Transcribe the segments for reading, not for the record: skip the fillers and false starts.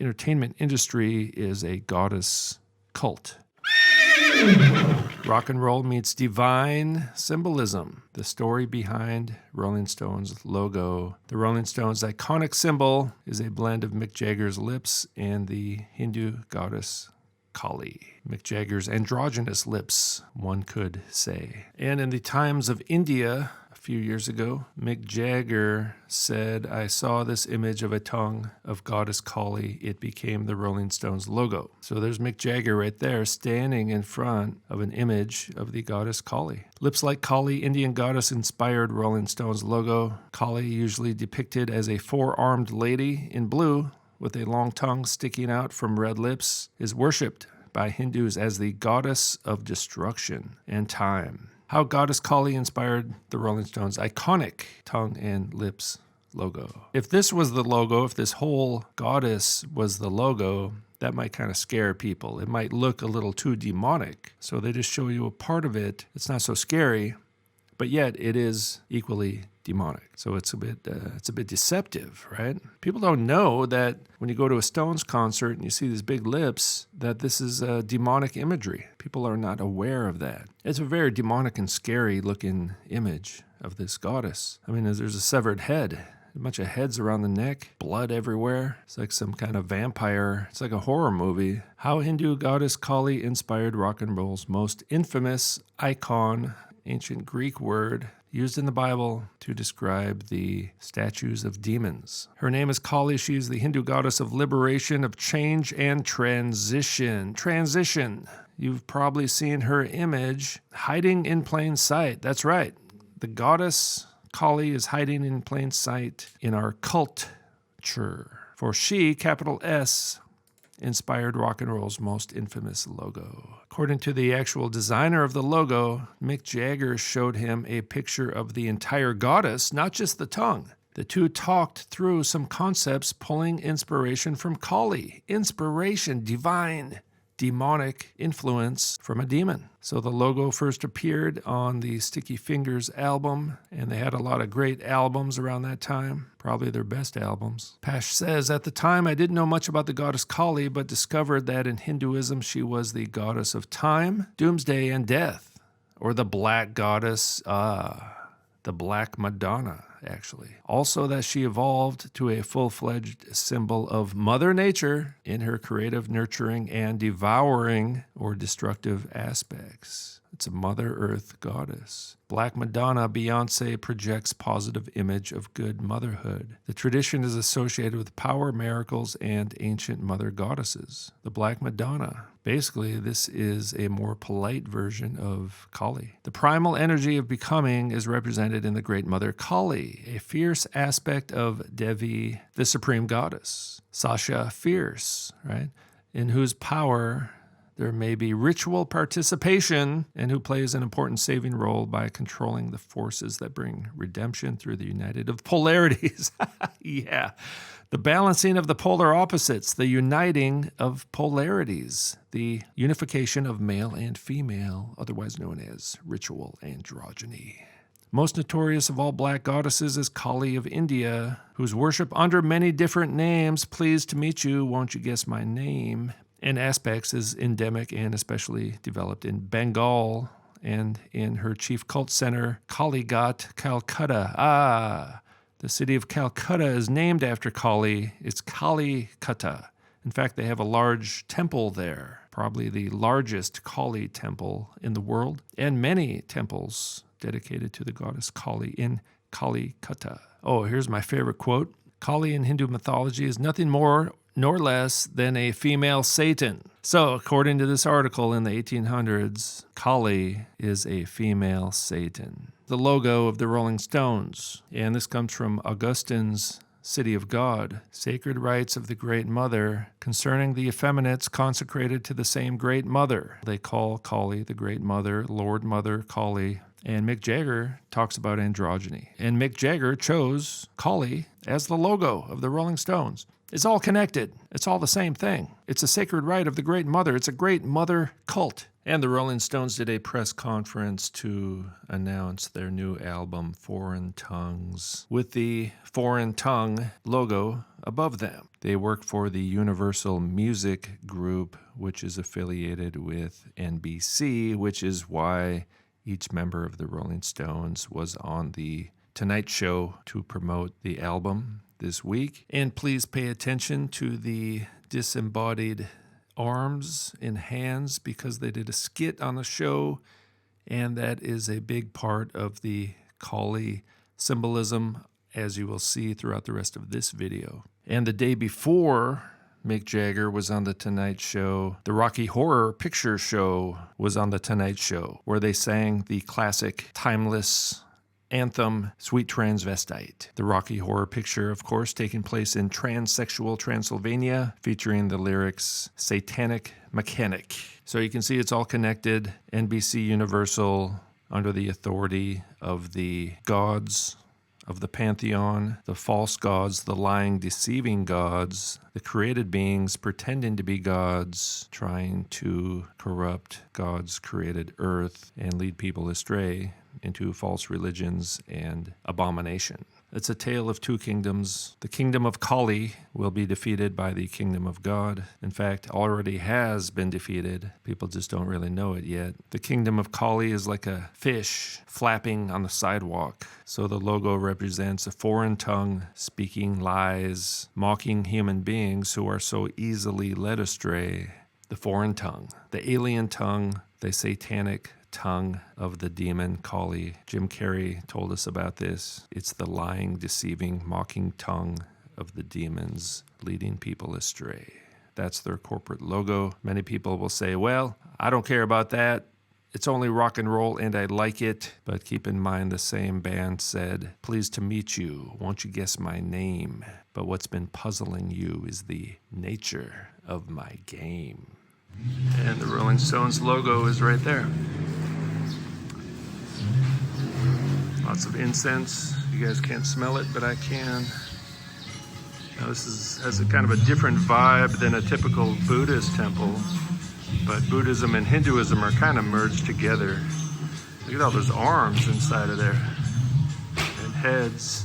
entertainment industry is a goddess cult. Rock and roll meets divine symbolism. The story behind Rolling Stones' logo. The Rolling Stones' iconic symbol is a blend of Mick Jagger's lips and the Hindu goddess Kālî. Mick Jagger's androgynous lips, one could say. And in the Times of India, a few years ago, Mick Jagger said, "I saw this image of a tongue of goddess Kālî. It became the Rolling Stones logo." So there's Mick Jagger right there standing in front of an image of the goddess Kālî. Lips like Kālî, Indian goddess inspired Rolling Stones logo. Kālî, usually depicted as a four-armed lady in blue with a long tongue sticking out from red lips, is worshipped by Hindus as the goddess of destruction and time. How goddess Kālî inspired the Rolling Stones' iconic tongue and lips logo. If this was the logo, if this whole goddess was the logo, that might kind of scare people. It might look a little too demonic. So they just show you a part of it. It's not so scary, but yet it is equally demonic. So it's a bit deceptive, right? People don't know that when you go to a Stones concert and you see these big lips, that this is demonic imagery. People are not aware of that. It's a very demonic and scary looking image of this goddess. I mean, there's a severed head, a bunch of heads around the neck, blood everywhere. It's like some kind of vampire. It's like a horror movie. How Hindu goddess Kālî inspired rock and roll's most infamous icon, ancient Greek word used in the Bible to describe the statues of demons. Her name is Kālî. She is the Hindu goddess of liberation, of change, and transition. Transition. You've probably seen her image hiding in plain sight. That's right. The goddess Kālî is hiding in plain sight in our culture. For she, capital S, inspired rock and roll's most infamous logo. According to the actual designer of the logo, Mick Jagger showed him a picture of the entire goddess, not just the tongue. The two talked through some concepts, pulling inspiration from Kālî. Inspiration, divine, demonic influence from a demon. So the logo first appeared on the Sticky Fingers album, and they had a lot of great albums around that time, probably their best albums. Pash says, "At the time, I didn't know much about the goddess Kālî, but discovered that in Hinduism, she was the goddess of time, doomsday, and death, or the black goddess, the Black Madonna, actually. Also that she evolved to a full-fledged symbol of Mother Nature in her creative, nurturing, and devouring or destructive aspects. It's a Mother Earth goddess. Black Madonna, Beyonce projects positive image of good motherhood. The tradition is associated with power, miracles, and ancient mother goddesses. The Black Madonna. Basically, this is a more polite version of Kālî. The primal energy of becoming is represented in the Great Mother Kālî, a fierce aspect of Devi, the supreme goddess. Sasha, fierce, right? In whose power there may be ritual participation, and who plays an important saving role by controlling the forces that bring redemption through the united of polarities. Yeah. The balancing of the polar opposites, the uniting of polarities, the unification of male and female, otherwise known as ritual androgyny. Most notorious of all black goddesses is Kālî of India, whose worship under many different names, pleased to meet you, won't you guess my name, and aspects is endemic and especially developed in Bengal and in her chief cult center, Kalighat, Calcutta. The city of Calcutta is named after Kālî. It's Kalikata. In fact, they have a large temple there, probably the largest Kālî temple in the world, and many temples dedicated to the goddess Kālî in Kalikata. Oh, here's my favorite quote. Kālî in Hindu mythology is nothing more nor less than a female Satan. So, according to this article in the 1800s, Kālî is a female Satan. The logo of the Rolling Stones, and this comes from Augustine's City of God, Sacred Rites of the Great Mother, concerning the effeminates consecrated to the same Great Mother. They call Kālî the Great Mother, Lord Mother Kālî, and Mick Jagger talks about androgyny. And Mick Jagger chose Kālî as the logo of the Rolling Stones. It's all connected. It's all the same thing. It's a sacred rite of the Great Mother. It's a great mother cult. And the Rolling Stones did a press conference to announce their new album, Foreign Tongues, with the foreign tongue logo above them. They work for the Universal Music Group, which is affiliated with NBC, which is why each member of the Rolling Stones was on the Tonight Show to promote the album this week. And please pay attention to the disembodied arms and hands, because they did a skit on the show, and that is a big part of the Kālî symbolism, as you will see throughout the rest of this video. And the day before Mick Jagger was on the Tonight Show, the Rocky Horror Picture Show was on the Tonight Show, where they sang the classic timeless anthem, Sweet Transvestite. The Rocky Horror Picture, of course, taking place in transsexual Transylvania, featuring the lyrics Satanic Mechanic. So you can see it's all connected. NBC Universal, under the authority of the gods of the pantheon, the false gods, the lying, deceiving gods, the created beings pretending to be gods, trying to corrupt God's created earth and lead people astray into false religions and abomination. It's a tale of two kingdoms. The kingdom of Kālî will be defeated by the kingdom of God. In fact, already has been defeated. People just don't really know it yet. The kingdom of Kālî is like a fish flapping on the sidewalk. So the logo represents a foreign tongue speaking lies, mocking human beings who are so easily led astray. The foreign tongue, the alien tongue, the satanic tongue of the demon Kālî. Jim Carrey told us about this. It's the lying, deceiving, mocking tongue of the demons leading people astray. That's their corporate logo. Many people will say, well, I don't care about that. It's only rock and roll and I like it. But keep in mind the same band said, pleased to meet you. Won't you guess my name? But what's been puzzling you is the nature of my game. And the Rolling Stones logo is right there. Lots of incense. You guys can't smell it, but I can. Now this has a kind of a different vibe than a typical Buddhist temple, but Buddhism and Hinduism are kind of merged together. Look at all those arms inside of there, and heads.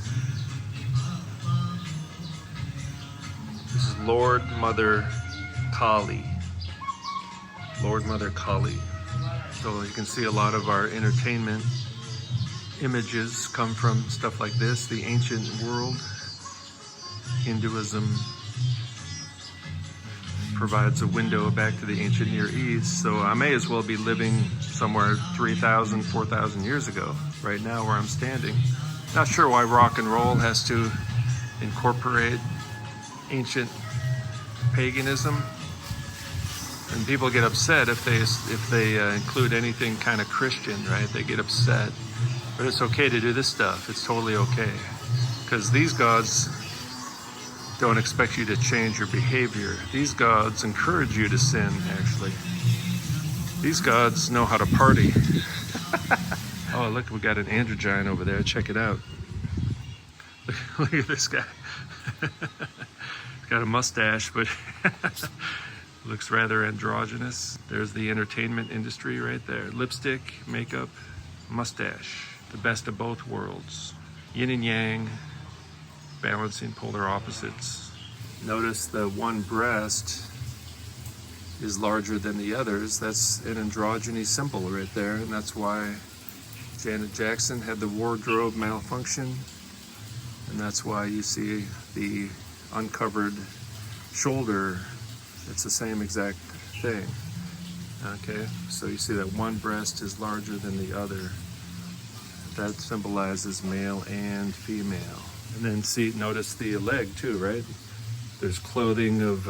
This is Lord Mother Kālî. Lord Mother Kālî. So you can see a lot of our entertainment images come from stuff like this, the ancient world. Hinduism provides a window back to the ancient Near East, so I may as well be living somewhere 3,000, 4,000 years ago, right now where I'm standing. Not sure why rock and roll has to incorporate ancient paganism. And people get upset if they include anything kind of Christian, right? They get upset. But it's okay to do this stuff. It's totally okay. Because these gods don't expect you to change your behavior. These gods encourage you to sin, actually. These gods know how to party. Oh, look, we got an androgyny over there. Check it out. Look at this guy. He's got a mustache, but looks rather androgynous. There's the entertainment industry right there. Lipstick, makeup, mustache. The best of both worlds. Yin and yang, balancing polar opposites. Notice the one breast is larger than the others. That's an androgyny symbol right there, and that's why Janet Jackson had the wardrobe malfunction, and that's why you see the uncovered shoulder. It's the same exact thing. Okay, so you see that one breast is larger than the other. That symbolizes male and female. And then notice the leg too, right? There's clothing of,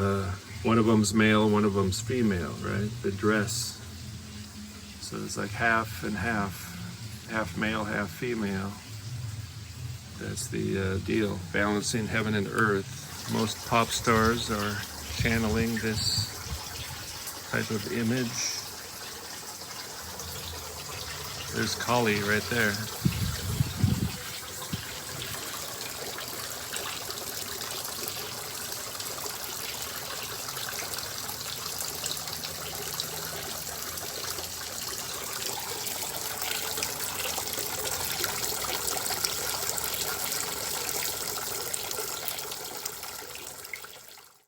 one of them's male, one of them's female, right? The dress. So it's like half and half male, half female. That's the deal, balancing heaven and earth. Most pop stars are channeling this type of image. There's Kālî right there.